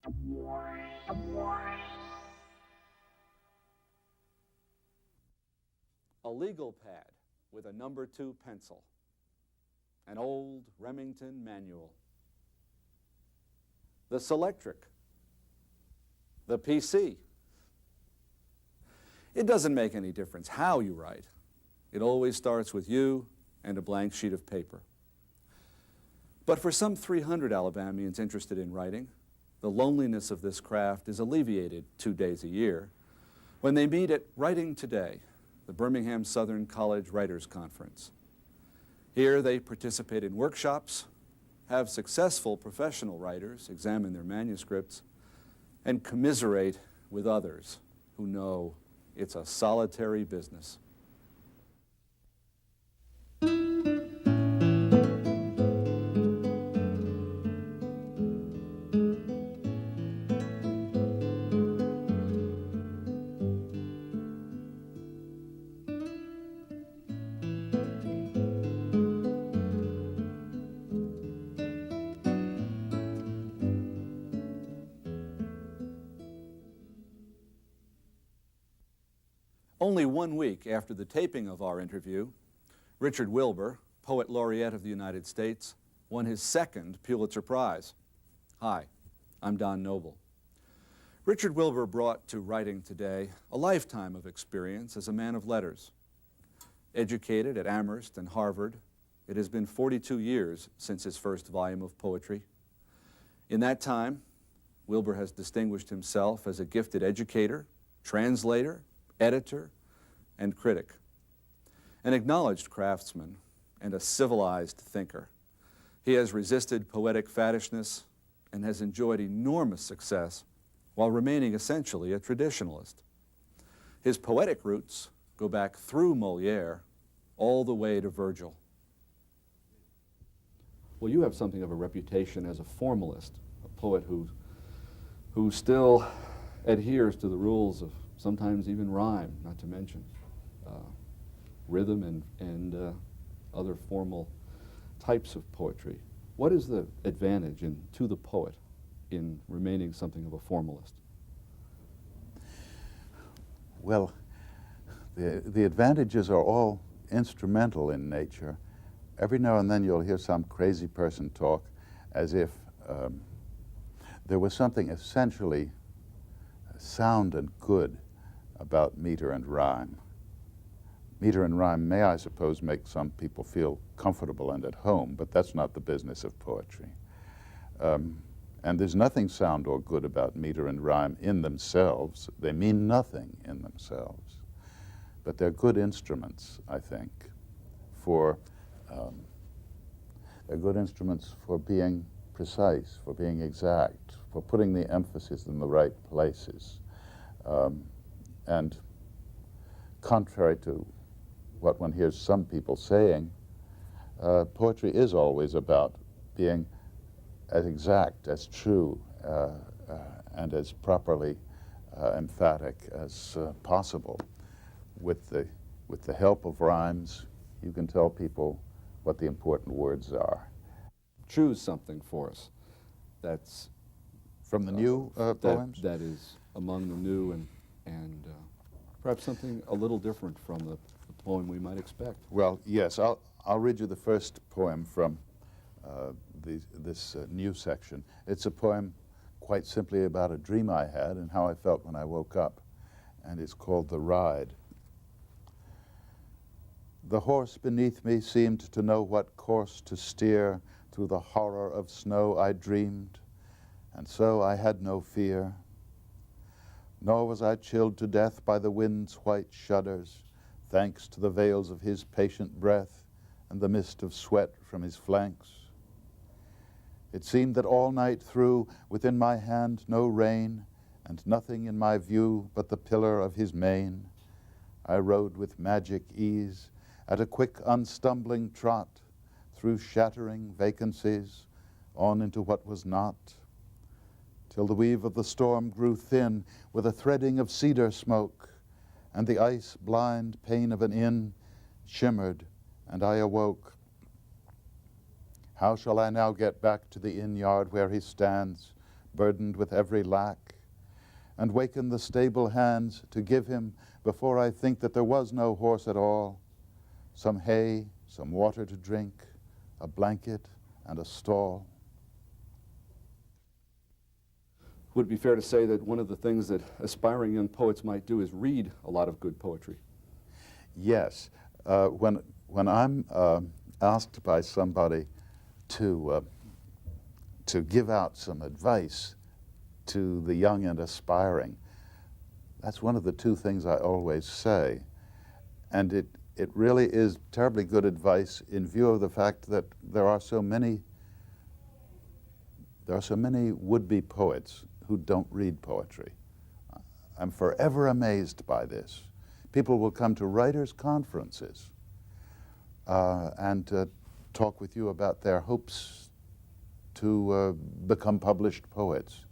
A legal pad with a number 2 pencil, an old Remington manual, the Selectric, the PC. It doesn't make any difference how you write. It always starts with you and a blank sheet of paper. But for some 300 Alabamians interested in writing, the loneliness of this craft is alleviated 2 days a year when they meet at Writing Today, the Birmingham-Southern College Writers Conference. Here they participate in workshops, have successful professional writers examine their manuscripts, and commiserate with others who know it's a solitary business. Only 1 week after the taping of our interview, Richard Wilbur, Poet Laureate of the United States, won his 2nd Pulitzer Prize. Hi, I'm Don Noble. Richard Wilbur brought to Writing Today a lifetime of experience as a man of letters. Educated at Amherst and Harvard, it has been 42 years since his first volume of poetry. In that time, Wilbur has distinguished himself as a gifted educator, translator, editor, and critic, an acknowledged craftsman and a civilized thinker. He has resisted poetic faddishness and has enjoyed enormous success while remaining essentially a traditionalist. His poetic roots go back through Molière all the way to Virgil. Well, you have something of a reputation as a formalist, a poet who still adheres to the rules of sometimes even rhyme, not to mention rhythm and other formal types of poetry. What is the advantage to the poet in remaining something of a formalist? Well, the advantages are all instrumental in nature. Every now and then you'll hear some crazy person talk as if there was something essentially sound and good about meter and rhyme. Meter and rhyme may, I suppose, make some people feel comfortable and at home, but that's not the business of poetry. And there's nothing sound or good about meter and rhyme in themselves. They mean nothing in themselves. But they're good instruments, I think, they're good instruments for being precise, for being exact, for putting the emphasis in the right places. And contrary to what one hears some people saying, poetry is always about being as exact, as true, and as properly emphatic as possible. With the help of rhymes, you can tell people what the important words are. Choose something for us that's from the new poems? That is among the new and perhaps something a little different from the poem we might expect. Well, yes, I'll read you the first poem from this new section. It's a poem quite simply about a dream I had and how I felt when I woke up, and it's called The Ride. The horse beneath me seemed to know what course to steer through the horror of snow I dreamed, and so I had no fear. Nor was I chilled to death by the wind's white shudders, thanks to the veils of his patient breath and the mist of sweat from his flanks. It seemed that all night through, within my hand no rain, and nothing in my view but the pillar of his mane. I rode with magic ease, at a quick unstumbling trot, through shattering vacancies, on into what was not, till the weave of the storm grew thin with a threading of cedar smoke, and the ice-blind pane of an inn shimmered, and I awoke. How shall I now get back to the inn yard where he stands, burdened with every lack, and waken the stable hands to give him, before I think that there was no horse at all, some hay, some water to drink, a blanket, and a stall. Would it be fair to say that one of the things that aspiring young poets might do is read a lot of good poetry? Yes. When I'm asked by somebody to give out some advice to the young and aspiring, that's one of the two things I always say. And it really is terribly good advice in view of the fact that there are so many would-be poets who don't read poetry. I'm forever amazed by this. People will come to writers' conferences and talk with you about their hopes to become published poets.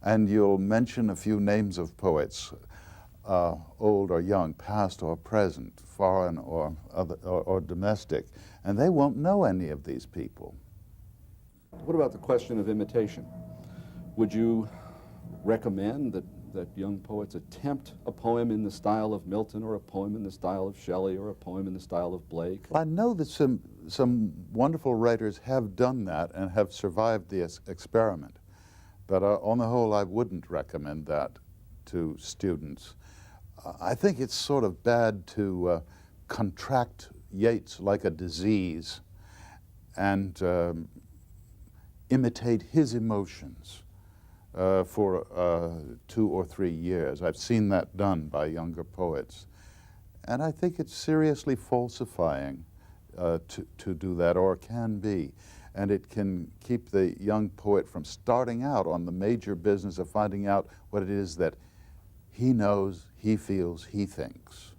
And you'll mention a few names of poets, old or young, past or present, foreign or domestic, and they won't know any of these people. What about the question of imitation? Would you recommend that young poets attempt a poem in the style of Milton, or a poem in the style of Shelley, or a poem in the style of Blake? I know that some wonderful writers have done that and have survived the experiment. But on the whole, I wouldn't recommend that to students. I think it's sort of bad to contract Yeats like a disease and imitate his emotions for 2 or 3 years. I've seen that done by younger poets. And I think it's seriously falsifying to do that, or can be. And it can keep the young poet from starting out on the major business of finding out what it is that he knows, he feels, he thinks.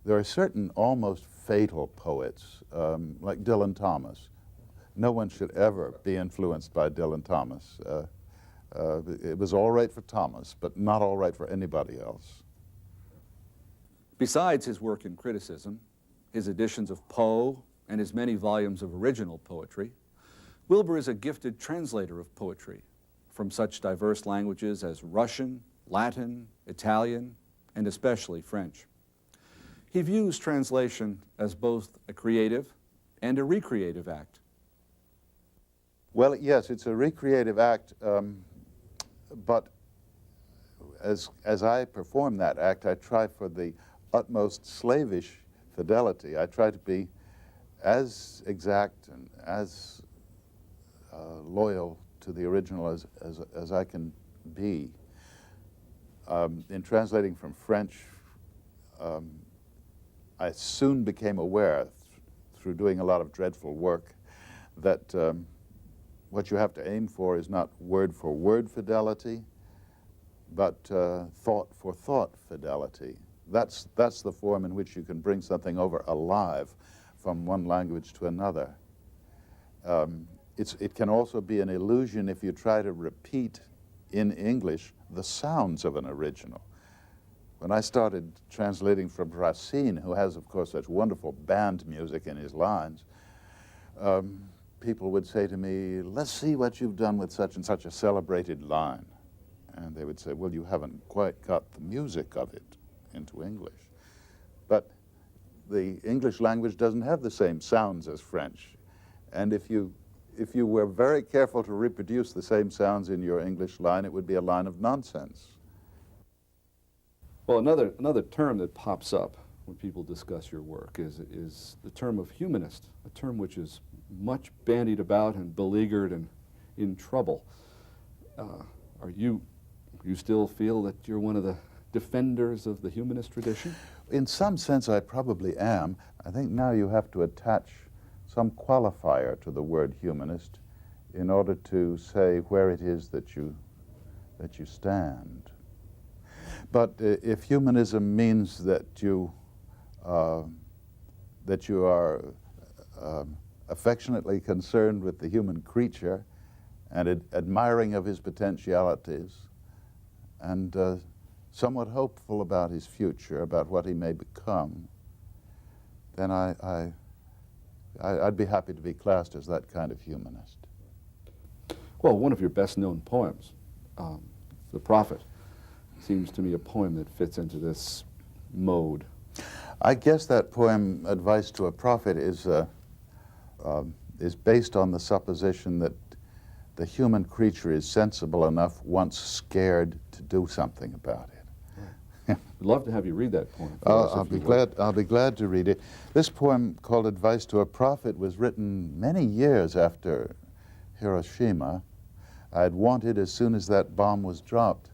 There are certain almost fatal poets, like Dylan Thomas. No one should ever be influenced by Dylan Thomas. It was all right for Thomas, but not all right for anybody else. Besides his work in criticism, his editions of Poe, and his many volumes of original poetry, Wilbur is a gifted translator of poetry from such diverse languages as Russian, Latin, Italian, and especially French. He views translation as both a creative and a recreative act. Well, yes, it's a recreative act, but as I perform that act, I try for the utmost slavish fidelity. I try to be as exact and as loyal to the original as I can be. In translating from French, I soon became aware, through doing a lot of dreadful work, that what you have to aim for is not word-for-word fidelity, but thought-for-thought fidelity. That's the form in which you can bring something over alive from one language to another. It can also be an illusion if you try to repeat in English the sounds of an original. When I started translating from Racine, who has, of course, such wonderful band music in his lines, people would say to me, "Let's see what you've done with such and such a celebrated line." And they would say, "Well, you haven't quite got the music of it into English." But the English language doesn't have the same sounds as French. And if you were very careful to reproduce the same sounds in your English line, it would be a line of nonsense. Well, another term that pops up when people discuss your work is the term of humanist, a term which is much bandied about and beleaguered and in trouble. You still feel that you're one of the defenders of the humanist tradition? In some sense, I probably am. I think now you have to attach some qualifier to the word humanist in order to say where it is that you stand. But if humanism means that you are affectionately concerned with the human creature and admiring of his potentialities and somewhat hopeful about his future, about what he may become, then I'd be happy to be classed as that kind of humanist. Well, one of your best-known poems, The Prophet, seems to me a poem that fits into this mode. I guess that poem, Advice to a Prophet, is based on the supposition that the human creature is sensible enough, once scared, to do something about it. Right. I'd love to have you read that poem. I'll be glad to read it. This poem, called Advice to a Prophet, was written many years after Hiroshima. I'd wanted, as soon as that bomb was dropped,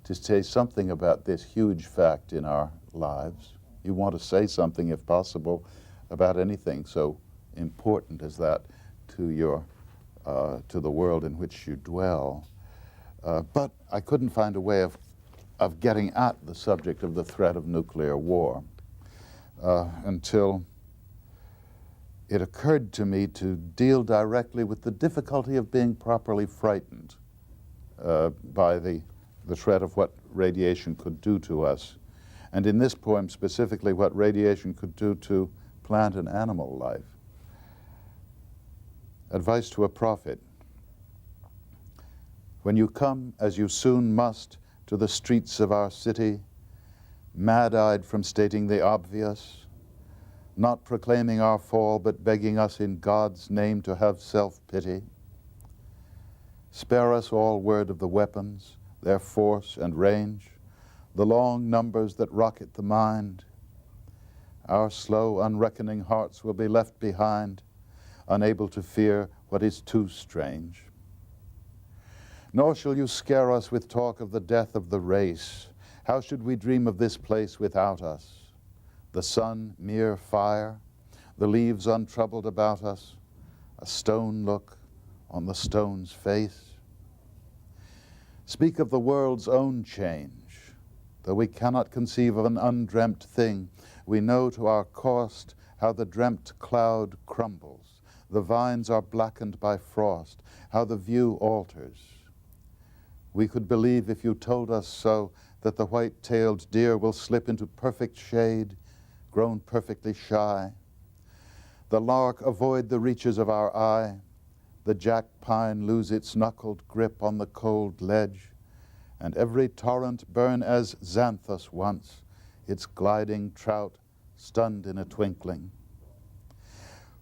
to say something about this huge fact in our lives. You want to say something, if possible, about anything so important as that to the world in which you dwell. But I couldn't find a way of getting at the subject of the threat of nuclear war until it occurred to me to deal directly with the difficulty of being properly frightened by the threat of what radiation could do to us. And in this poem specifically, what radiation could do to plant and animal life. Advice to a Prophet. When you come, as you soon must, to the streets of our city, mad-eyed from stating the obvious, not proclaiming our fall, but begging us in God's name to have self-pity, spare us all word of the weapons, their force and range, the long numbers that rocket the mind. Our slow, unreckoning hearts will be left behind, unable to fear what is too strange. Nor shall you scare us with talk of the death of the race. How should we dream of this place without us? The sun, mere fire, the leaves untroubled about us, a stone look on the stone's face. Speak of the world's own change. Though we cannot conceive of an undreamt thing, we know to our cost how the dreamt cloud crumbles. The vines are blackened by frost, how the view alters. We could believe, if you told us so, that the white-tailed deer will slip into perfect shade, grown perfectly shy. The lark avoid the reaches of our eye, the jack pine lose its knuckled grip on the cold ledge, and every torrent burn as Xanthus once, its gliding trout stunned in a twinkling.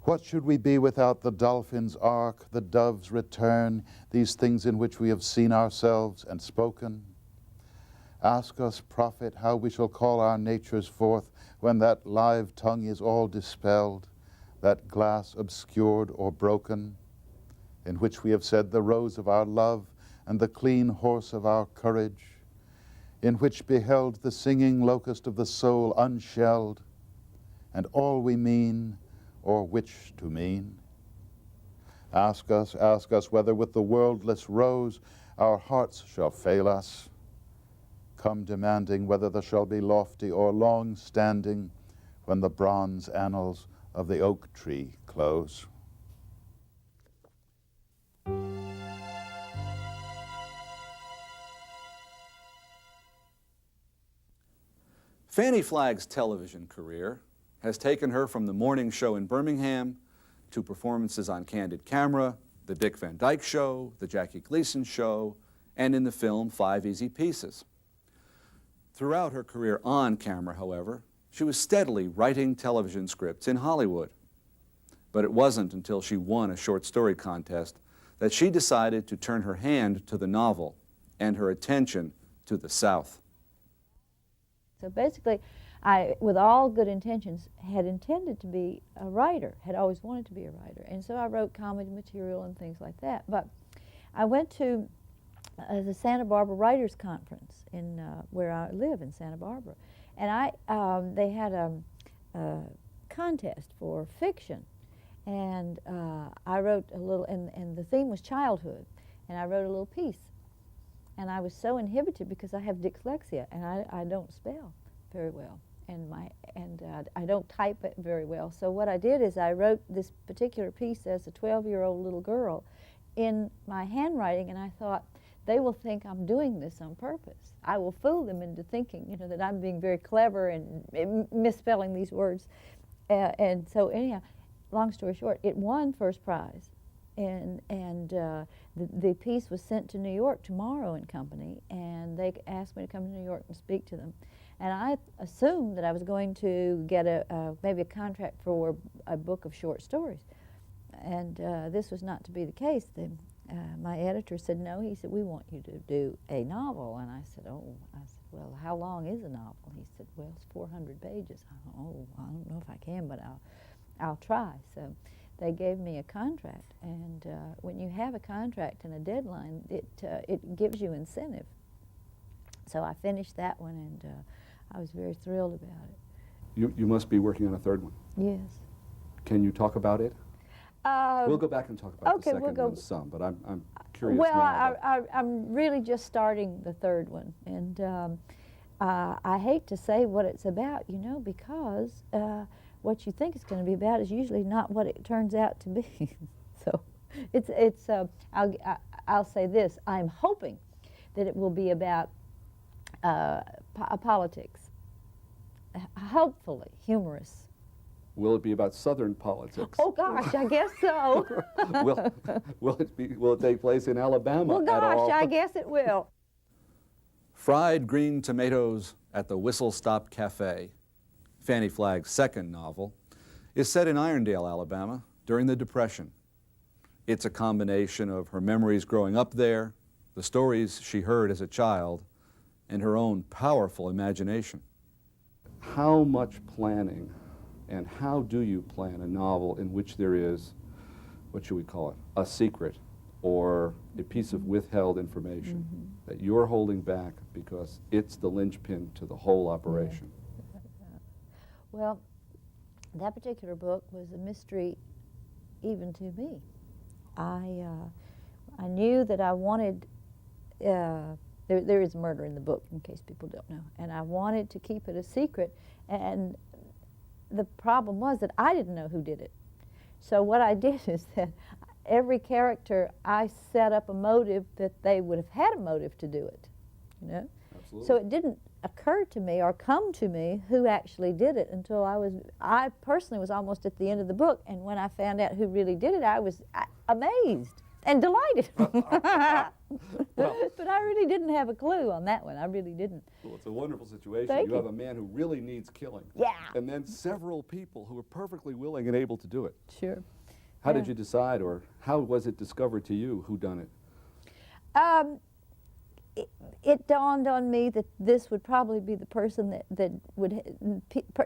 What should we be without the dolphin's ark, the dove's return, these things in which we have seen ourselves and spoken? Ask us, prophet, how we shall call our natures forth when that live tongue is all dispelled, that glass obscured or broken, in which we have said the rose of our love and the clean horse of our courage, in which beheld the singing locust of the soul unshelled, and all we mean, or which to mean. Ask us whether with the worldless rose our hearts shall fail us. Come demanding whether there shall be lofty or long-standing when the bronze annals of the oak tree close. Fannie Flagg's television career has taken her from the morning show in Birmingham to performances on Candid Camera, The Dick Van Dyke Show, The Jackie Gleason Show, and in the film 5 Easy Pieces. Throughout her career on camera, however, she was steadily writing television scripts in Hollywood. But it wasn't until she won a short story contest that she decided to turn her hand to the novel and her attention to the South. So basically, I, with all good intentions, had intended to be a writer, had always wanted to be a writer. And so I wrote comedy material and things like that. But I went to the Santa Barbara Writers Conference in where I live in Santa Barbara. And they had a contest for fiction. And I wrote a little, and the theme was childhood. And I wrote a little piece. And I was so inhibited because I have dyslexia, and I don't spell very well. And I don't type it very well. So what I did is I wrote this particular piece as a 12-year-old little girl in my handwriting, and I thought, they will think I'm doing this on purpose. I will fool them into thinking, you know, that I'm being very clever and misspelling these words. And so anyhow, long story short, it won first prize. the piece was sent to New York to Morrow and Company, and they asked me to come to New York and speak to them. And I assumed that I was going to get maybe a contract for a book of short stories. And this was not to be the case. My editor said, no, he said, we want you to do a novel. And I said, oh, well, how long is a novel? He said, well, it's 400 pages. Oh, I don't know if I can, but I'll try. So they gave me a contract. And when you have a contract and a deadline, it gives you incentive. So I finished that one, and I was very thrilled about it. You must be working on a third one. Yes. Can you talk about it? We'll go back and talk about the second one some, but I'm curious well, now. I'm really just starting the third one, and I hate to say what it's about, you know, because what you think it's going to be about is usually not what it turns out to be. So I'll say this, I'm hoping that it will be about politics, hopefully humorous. Will it be about Southern politics? Oh gosh, I guess so. Will it take place in Alabama well, at all? Gosh, I guess it will. Fried Green Tomatoes at the Whistle Stop Cafe, Fannie Flagg's second novel, is set in Irondale, Alabama, during the Depression. It's a combination of her memories growing up there, the stories she heard as a child, and her own powerful imagination. How much planning and how do you plan a novel in which there is, what should we call it, a secret or a piece of withheld information that you're holding back because it's the linchpin to the whole operation? Well, that particular book was a mystery even to me. I knew that I wanted, there is murder in the book, in case people don't know, and I wanted to keep it a secret, and the problem was that I didn't know who did it. So what I did is that every character, I set up a motive that they would have had a motive to do it, you know? Absolutely. So it didn't occur to me or come to me who actually did it until I personally was almost at the end of the book, and when I found out who really did it, I was amazed and delighted. But I really didn't have a clue on that one. I really didn't. Well, it's a wonderful situation. Thank you. have a man who really needs killing. Yeah. And then several people who are perfectly willing and able to do it. Sure. How did you decide, or how was it discovered to you who done it? It dawned on me that this would probably be the person that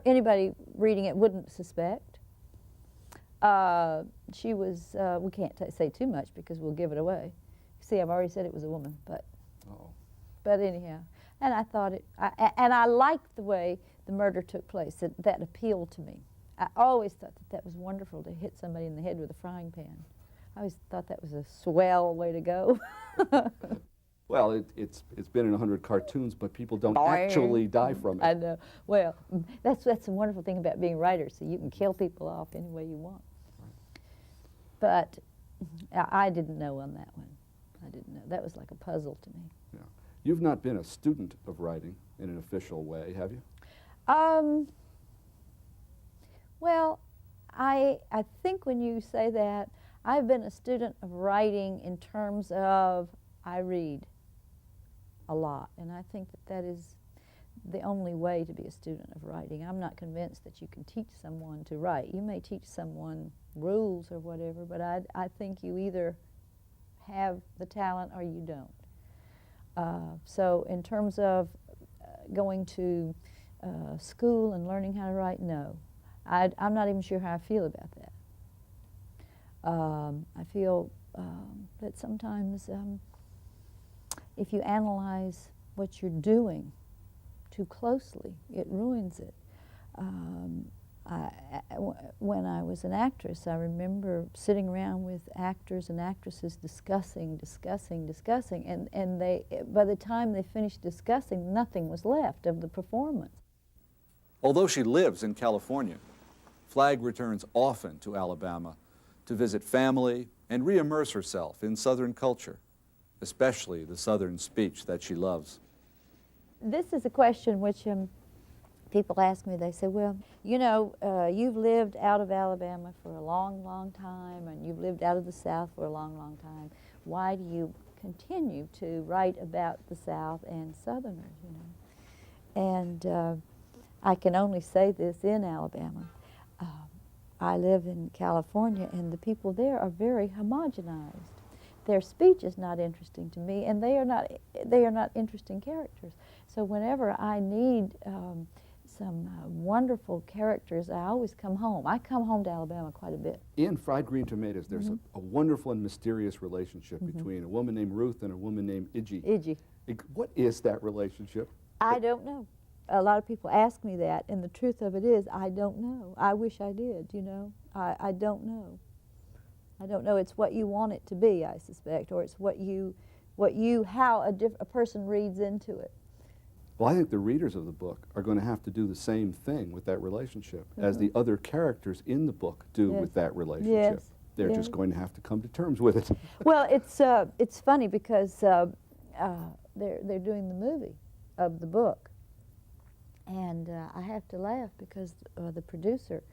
anybody reading it wouldn't suspect. She was, we can't say too much because we'll give it away. See, I've already said it was a woman, but anyhow. And I thought and I liked the way the murder took place. That appealed to me. I always thought that was wonderful to hit somebody in the head with a frying pan. I always thought that was a swell way to go. Well, it's been in 100 cartoons, but people don't actually die from it. I know. Well, that's the wonderful thing about being a writer, so you can kill people off any way you want. But I didn't know on that one. I didn't know. That was like a puzzle to me. Yeah. You've not been a student of writing in an official way, have you? Well, I think when you say that, I've been a student of writing in terms of I read a lot, and I think that is the only way to be a student of writing. I'm not convinced that you can teach someone to write. You may teach someone rules or whatever, but I think you either have the talent or you don't. So in terms of going to school and learning how to write, no. I'm not even sure how I feel about that. I feel that sometimes if you analyze what you're doing too closely, it ruins it. When I was an actress, I remember sitting around with actors and actresses discussing, and they, by the time they finished discussing, nothing was left of the performance. Although she lives in California, Flagg returns often to Alabama to visit family and re-immerse herself in Southern culture, especially the Southern speech that she loves. This is a question which people ask me, they say, well, you know, you've lived out of Alabama for a long, long time, and you've lived out of the South for a long, long time. Why do you continue to write about the South and Southerners, you know? And I can only say this in Alabama. I live in California, and the people there are very homogenized. Their speech is not interesting to me, and they are not interesting characters. So whenever I need some wonderful characters, I always come home. I come home to Alabama quite a bit. In Fried Green Tomatoes, there's a wonderful and mysterious relationship between a woman named Ruth and a woman named Iggy. Iggy. What is that relationship? I don't know. A lot of people ask me that, and the truth of it is, I don't know. I wish I did, you know. I don't know. I don't know. It's what you want it to be, I suspect, or it's how a person reads into it. Well, I think the readers of the book are going to have to do the same thing with that relationship as the other characters in the book do with that relationship. Yes. They're just going to have to come to terms with it. Well, it's funny because they're doing the movie of the book, and I have to laugh because the producer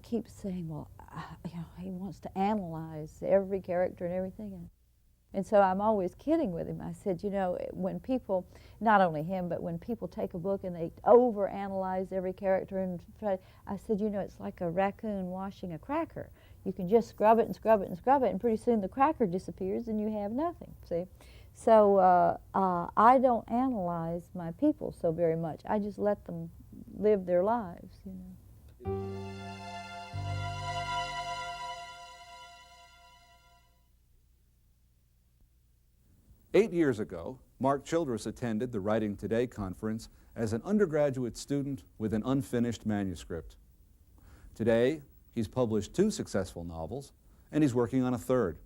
keeps saying, well, you know, he wants to analyze every character and everything. And so I'm always kidding with him. I said, you know, when people, not only him, but when people take a book and they overanalyze every character and try, I said, you know, it's like a raccoon washing a cracker. You can just scrub it and scrub it and scrub it, and pretty soon the cracker disappears and you have nothing, see? So I don't analyze my people so very much. I just let them live their lives, you know. 8 years ago, Mark Childress attended the Writing Today conference as an undergraduate student with an unfinished manuscript. Today, he's published 2 successful novels, and he's working on a 3rd.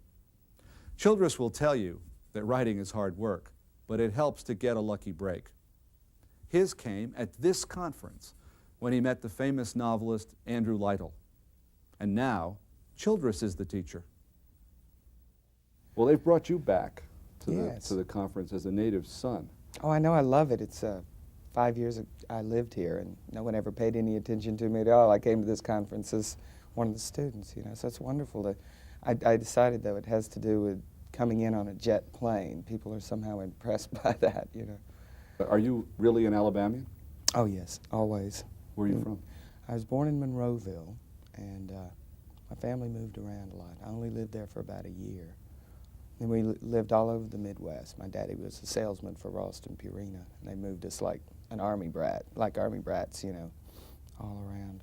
Childress will tell you that writing is hard work, but it helps to get a lucky break. His came at this conference when he met the famous novelist Andrew Lytle. And now, Childress is the teacher. Well, they've brought you back to the conference as a native son. Oh, I know, I love it. It's 5 years I lived here, and no one ever paid any attention to me at all. I came to this conference as one of the students, you know, so it's wonderful. I decided, though, it has to do with coming in on a jet plane. People are somehow impressed by that, you know. Are you really an Alabamian? Oh, yes, always. Where are you from? I was born in Monroeville, and my family moved around a lot. I only lived there for about a year. And we lived all over the Midwest. My daddy was a salesman for Ralston Purina, and they moved us like an army brat, like army brats, you know, all around.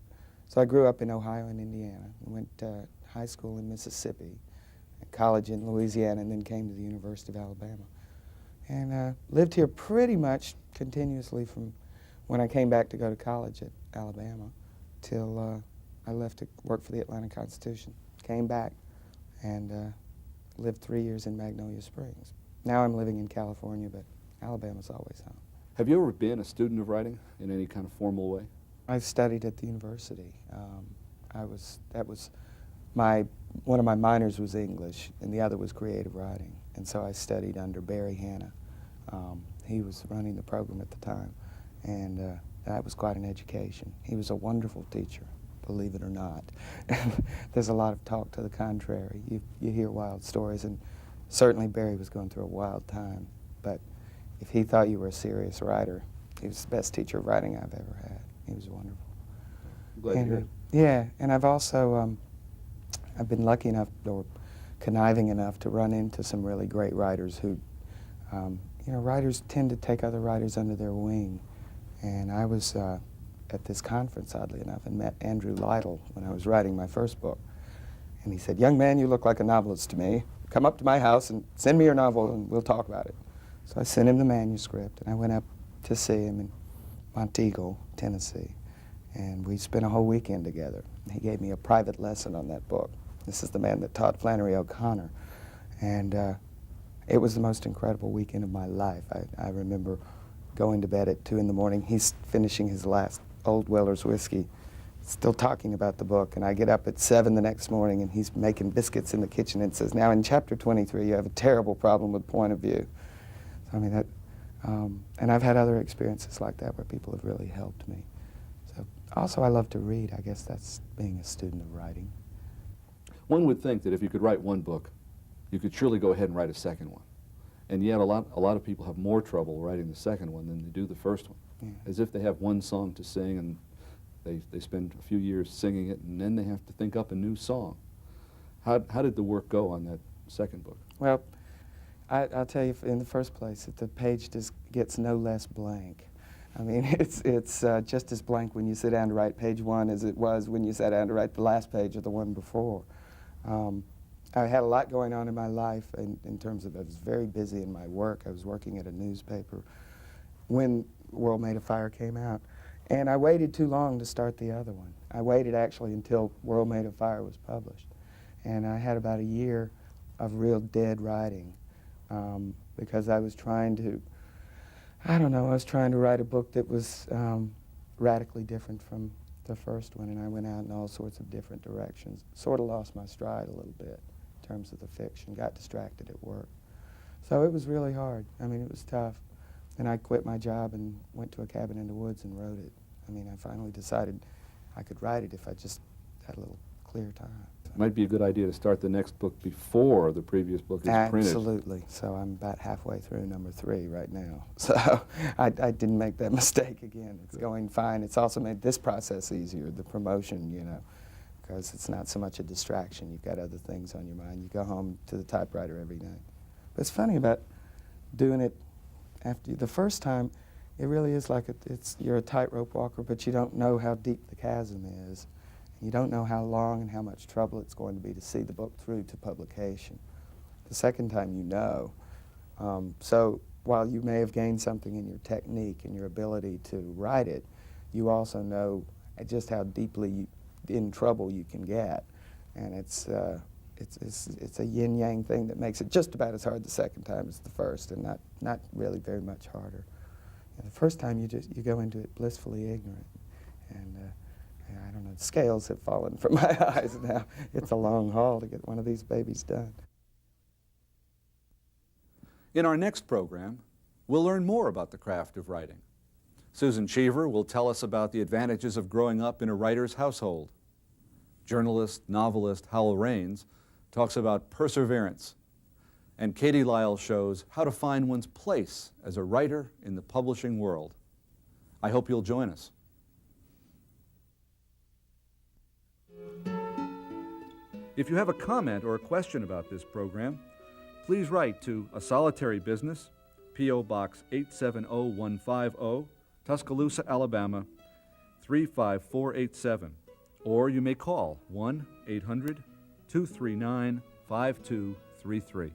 So I grew up in Ohio and Indiana, and went to high school in Mississippi, and college in Louisiana, and then came to the University of Alabama. And lived here pretty much continuously from when I came back to go to college at Alabama till I left to work for the Atlanta Constitution. Came back and lived 3 years in Magnolia Springs. Now I'm living in California, but Alabama's always home. Have you ever been a student of writing in any kind of formal way? I've studied at the university. One of my minors was English, and the other was creative writing. And so I studied under Barry Hanna. He was running the program at the time, and that was quite an education. He was a wonderful teacher, believe it or not. There's a lot of talk to the contrary. You hear wild stories, and certainly Barry was going through a wild time. But if he thought you were a serious writer, he was the best teacher of writing I've ever had. He was wonderful. I'm glad to hear it. Yeah, and I've also I've been lucky enough, or conniving enough, to run into some really great writers who, you know, writers tend to take other writers under their wing. And I was at this conference, oddly enough, and met Andrew Lytle when I was writing my first book. And he said, "Young man, you look like a novelist to me. Come up to my house and send me your novel and we'll talk about it." So I sent him the manuscript, and I went up to see him in Montego, Tennessee. And we spent a whole weekend together. He gave me a private lesson on that book. This is the man that taught Flannery O'Connor. And it was the most incredible weekend of my life. I remember going to bed at 2 in the morning. He's finishing his last Old Weller's whiskey, still talking about the book. And I get up at 7 the next morning, and he's making biscuits in the kitchen and says, "Now in chapter 23, you have a terrible problem with point of view." So, I mean, And I've had other experiences like that where people have really helped me. So also I love to read. I guess that's being a student of writing. One would think that if you could write one book, you could surely go ahead and write a second one. And yet a lot of people have more trouble writing the second one than they do the first one. Yeah. As if they have one song to sing and they spend a few years singing it and then they have to think up a new song. How did the work go on that second book? Well, I'll tell you, in the first place, that the page just gets no less blank. I mean, it's just as blank when you sit down to write page one as it was when you sat down to write the last page of the one before. I had a lot going on in my life in terms of I was very busy in my work. I was working at a newspaper when World Made of Fire came out. And I waited too long to start the other one. I waited actually until World Made of Fire was published. And I had about a year of real dead writing because I was trying to, I was trying to write a book that was radically different from the first one, and I went out in all sorts of different directions. Sort of lost my stride a little bit in terms of the fiction, got distracted at work. So it was really hard. I mean, it was tough. And I quit my job and went to a cabin in the woods and wrote it. I mean, I finally decided I could write it if I just had a little clear time. Might be a good idea to start the next book before the previous book is printed. Absolutely. So I'm about halfway through number 3 right now. So I didn't make that mistake again. It's going fine. It's also made this process easier, the promotion, because it's not so much a distraction. You've got other things on your mind. You go home to the typewriter every night. But it's funny about doing it after the first time. It really is like you're a tightrope walker, but you don't know how deep the chasm is. You don't know how long and how much trouble it's going to be to see the book through to publication. The second time you know. So while you may have gained something in your technique and your ability to write it, you also know just how deeply in trouble you can get. And it's a yin-yang thing that makes it just about as hard the second time as the first, and not really very much harder. And the first time you go into it blissfully ignorant. And I don't know, the scales have fallen from my eyes now. It's a long haul to get one of these babies done. In our next program, we'll learn more about the craft of writing. Susan Cheever will tell us about the advantages of growing up in a writer's household. Journalist, novelist Howell Raines talks about perseverance. And Katie Lyle shows how to find one's place as a writer in the publishing world. I hope you'll join us. If you have a comment or a question about this program, please write to A Solitary Business, P.O. Box 870150, Tuscaloosa, Alabama 35487, or you may call 1-800-239-5233.